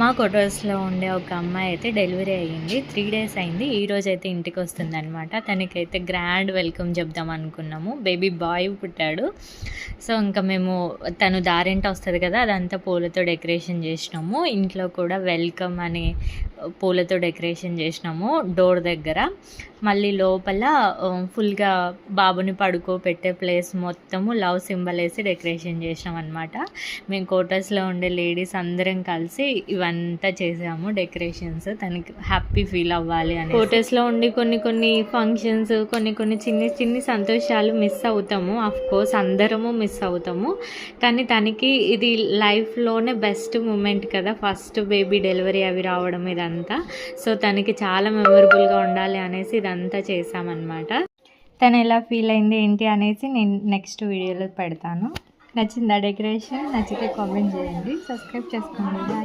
మా క్వార్టర్స్లో ఉండే ఒక అమ్మాయి అయితే డెలివరీ అయ్యింది. 3 డేస్ అయింది. ఈరోజు అయితే ఇంటికి వస్తుందనమాట. తనకైతే గ్రాండ్ వెల్కమ్ చెప్దాం అనుకున్నాము. బేబీ బాయ్ పుట్టాడు. సో ఇంకా మేము తను దారింట వస్తుంది కదా, అదంతా పూలతో డెకరేషన్ చేసినాము. ఇంట్లో కూడా వెల్కమ్ అని పూలతో డెకరేషన్ చేసినాము డోర్ దగ్గర. మళ్ళీ లోపల ఫుల్గా బాబుని పడుకోబెట్టే ప్లేస్ మొత్తము లవ్ సింబల్ వేసి డెకరేషన్ చేసినాం అనమాట. మేము క్వార్టర్స్లో ఉండే లేడీస్ అందరం కలిసి ఇవంతా చేసాము డెకరేషన్స్. తనకి హ్యాపీ ఫీల్ అవ్వాలి అని. క్వార్టర్స్లో ఉండి కొన్ని ఫంక్షన్స్, కొన్ని చిన్ని సంతోషాలు మిస్ అవుతాము. ఆఫ్ కోర్స్ అందరము మిస్ అవుతాము, కానీ తనకి ఇది లైఫ్లోనే బెస్ట్ మూమెంట్ కదా, ఫస్ట్ బేబీ డెలివరీ అవి రావడం ఇదంతా. సో తనకి చాలా మెమొరబుల్గా ఉండాలి అనేసి ఇదంతా చేసామన్నమాట. తను ఎలా ఫీల్ అయింది ఏంటి అనేసి నేను నెక్స్ట్ వీడియోలో పెడతాను. నచ్చిందా డెకరేషన్? నచ్చితే కామెంట్ చేయండి, సబ్స్క్రైబ్ చేసుకోండి.